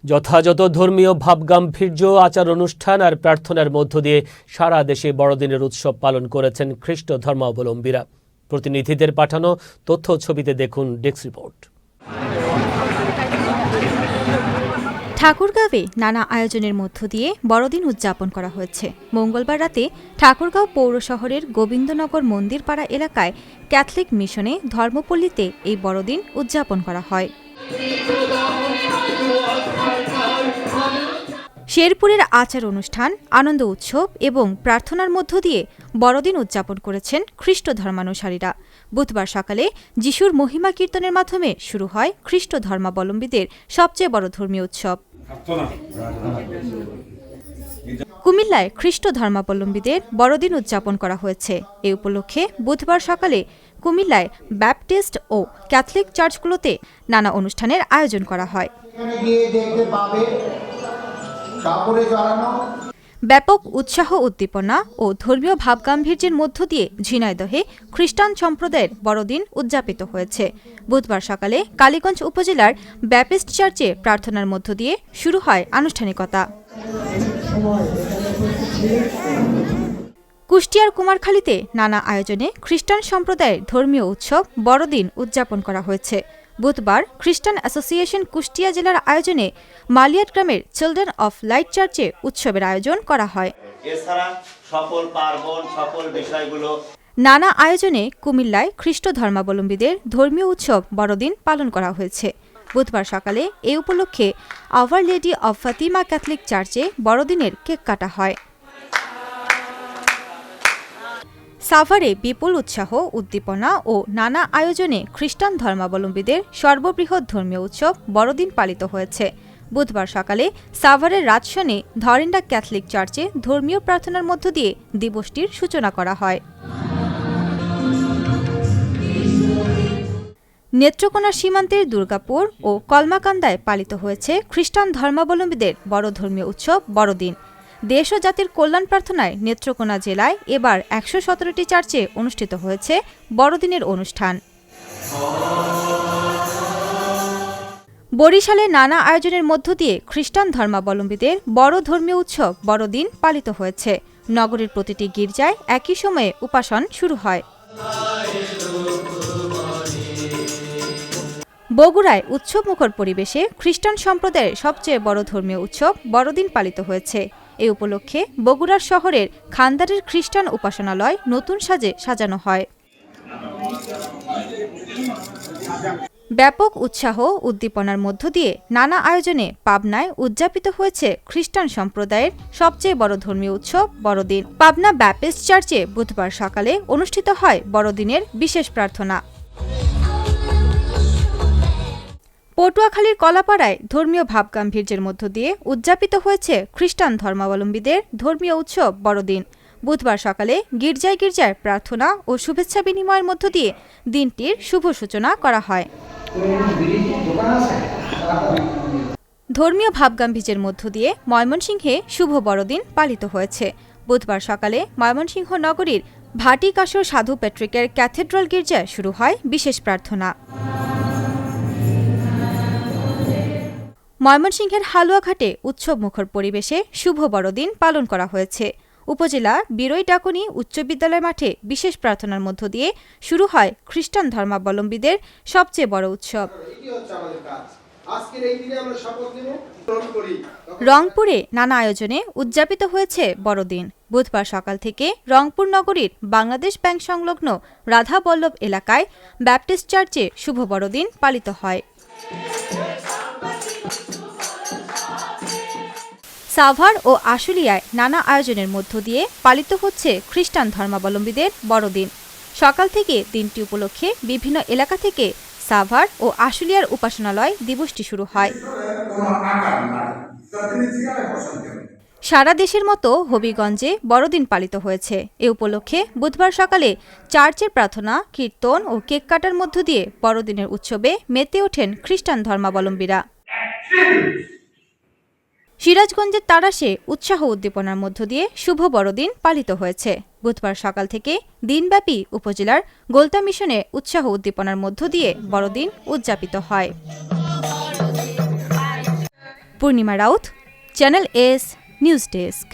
যথাযথ ধর্মীয় ভাবগাম্ভীর্য, আচার অনুষ্ঠান আর প্রার্থনার মধ্য দিয়ে সারা দেশে বড়দিনের উৎসব পালন করেছেন খ্রিস্ট ধর্মাবলম্বীরা। প্রতিনিধিদের পাঠানো তথ্য ছবিতে দেখুন ডেস্ক রিপোর্ট। ঠাকুরগাঁওয়ে নানা আয়োজনের মধ্য দিয়ে বড়দিন উদযাপন করা হয়েছে। মঙ্গলবার রাতে ঠাকুরগাঁও পৌর শহরের গোবিন্দনগর মন্দিরপাড়া এলাকায় ক্যাথলিক মিশনে ধর্মপল্লীতে এই বড়দিন উদযাপন করা হয়। শেরপুরের আচার অনুষ্ঠান, আনন্দ উৎসব এবং প্রার্থনার মধ্য দিয়ে বড়দিন উদযাপন করেছেন খ্রিস্ট ধর্মানুসারীরা। বুধবার সকালে যিশুর মহিমা কীর্তনের মাধ্যমে শুরু হয় খ্রিস্ট ধর্মাবলম্বীদের সবচেয়ে বড় ধর্মীয় উৎসব। কুমিল্লায় খ্রিস্ট ধর্মাবলম্বীদের বড়দিন উদযাপন করা হয়েছে। এ উপলক্ষে বুধবার সকালে কুমিল্লায় ব্যাপটিস্ট ও ক্যাথলিক চার্চগুলোতে নানা অনুষ্ঠানের আয়োজন করা হয়। ব্যাপক উৎসাহ, উদ্দীপনা ও ধর্মীয় ভাবগাম্ভীর্যের মধ্য দিয়ে ঝিনাইদহে খ্রিস্টান সম্প্রদায়ের বড়দিন উদযাপিত হয়েছে। বুধবার সকালে কালীগঞ্জ উপজেলার ব্যাপটিস্ট চার্চে প্রার্থনার মধ্য দিয়ে শুরু হয় আনুষ্ঠানিকতা। কুষ্টিয়ার কুমারখালীতে নানা আয়োজনে খ্রিস্টান সম্প্রদায়ের ধর্মীয় উৎসব বড়দিন উদযাপন করা হয়েছে। বুধবার খ্রিস্টান অ্যাসোসিয়েশন কুষ্টিয়া জেলার আয়োজনে মালিয়াট গ্রামের চিলড্রেন অফ লাইট চার্চে উৎসবের আয়োজন করা হয়। নানা আয়োজনে কুমিল্লায় খ্রিস্ট ধর্মাবলম্বীদের ধর্মীয় উৎসব বড়দিন পালন করা হয়েছে। বুধবার সকালে এ উপলক্ষে Our Lady of Fatima Catholic চার্চে বড়দিনের কেক কাটা হয়। সাভারে বিপুল উৎসাহ, উদ্দীপনা ও নানা আয়োজনে খ্রিস্টান ধর্মাবলম্বীদের সর্ববৃহৎ ধর্মীয় উৎসব বড়দিন পালিত হয়েছে। বুধবার সকালে সাভারের রাজশাহী ধরেন্ডা ক্যাথলিক চার্চে ধর্মীয় প্রার্থনার মধ্য দিয়ে দিবসটির সূচনা করা হয়। নেত্রকোনা সীমান্তের দুর্গাপুর ও কলমাকান্দায় পালিত হয়েছে খ্রিস্টান ধর্মাবলম্বীদের বড় ধর্মীয় উৎসব বড়দিন। দেশ ও জাতির কল্যাণ প্রার্থনায় নেত্রকোনা জেলায় এবার ১১৭টি চার্চে অনুষ্ঠিত হয়েছে বড়দিনের অনুষ্ঠান। বরিশালে নানা আয়োজনের মধ্য দিয়ে খ্রিস্টান ধর্মাবলম্বীদের বড় ধর্মীয় উৎসব বড়দিন পালিত হয়েছে। নগরীর প্রতিটি গির্জায় একই সময়ে উপাসন শুরু হয়। বগুড়ায় উৎসবমুখর পরিবেশে খ্রিস্টান সম্প্রদায়ের সবচেয়ে বড় ধর্মীয় উৎসব বড়দিন পালিত হয়েছে। এ উপলক্ষে বগুড়ার শহরের খানদারের খ্রিস্টান উপাসনালয় নতুন সাজে সাজানো হয়। ব্যাপক উৎসাহ, উদ্দীপনার মধ্য দিয়ে নানা আয়োজনে পাবনায় উদযাপিত হয়েছে খ্রিস্টান সম্প্রদায়ের সবচেয়ে বড় ধর্মীয় উৎসব বড়দিন। পাবনা ব্যাপটিস্ট চার্চে বুধবার সকালে অনুষ্ঠিত হয় বড়দিনের বিশেষ প্রার্থনা। পটুয়াখালীর কলাপাড়ায় ধর্মীয় ভাবগাম্ভীর্যের মধ্য দিয়ে উদযাপিত হয়েছে খ্রিস্টান ধর্মাবলম্বীদের ধর্মীয় উৎসব বড়দিন। বুধবার সকালে গির্জায় গির্জায় প্রার্থনা ও শুভেচ্ছা বিনিময়ের মধ্য দিয়ে দিনটির শুভ সূচনা করা হয়। ধর্মীয় ভাবগাম্ভীর্যের মধ্য দিয়ে ময়মনসিংহে শুভ বড়দিন পালিত হয়েছে। বুধবার সকালে ময়মনসিংহ নগরীর ভাটিকাশর সাধু প্যাট্রিকের ক্যাথেড্রাল গির্জায় শুরু হয় বিশেষ প্রার্থনা। ময়মনসিংহের হালুয়াঘাটে উৎসবমুখর পরিবেশে শুভ বড়দিন পালন করা হয়েছে। উপজেলা বিরই ডাকনী উচ্চ বিদ্যালয় মাঠে বিশেষ প্রার্থনার মধ্য দিয়ে শুরু হয় খ্রিস্টান ধর্মাবলম্বীদের সবচেয়ে বড় উৎসব। রংপুরে নানা আয়োজনে উদযাপিত হয়েছে বড়দিন। বুধবার সকাল থেকে রংপুর নগরীর বাংলাদেশ ব্যাংক সংলগ্ন রাধা বল্লভ এলাকায় ব্যাপটিস্ট চার্চে শুভ বড়দিন পালিত হয়। সাভার ও আশুলিয়ায় নানা আয়োজনের মধ্য দিয়ে পালিত হচ্ছে খ্রিস্টান ধর্মাবলম্বীদের বড়দিন। সকাল থেকে দিনটি উপলক্ষে বিভিন্ন এলাকা থেকে সাভার ও আশুলিয়ার উপাসনালয় দিবসটি শুরু হয়। সারা দেশের মতো হবিগঞ্জে বড়দিন পালিত হয়েছে। এ উপলক্ষে বুধবার সকালে চার্চের প্রার্থনা, কীর্তন ও কেক কাটার মধ্য দিয়ে বড়দিনের উৎসবে মেতে ওঠেন খ্রিস্টান ধর্মাবলম্বীরা। সিরাজগঞ্জের তাড়াশে উৎসাহ উদ্দীপনার মধ্য দিয়ে শুভ বড়দিন পালিত হয়েছে। বুধবার সকাল থেকে দিনব্যাপী উপজেলার গোলতা মিশনে উৎসাহ উদ্দীপনার মধ্য দিয়ে বড়দিন উদযাপিত হয়। Purnima Raut, channel S news desk.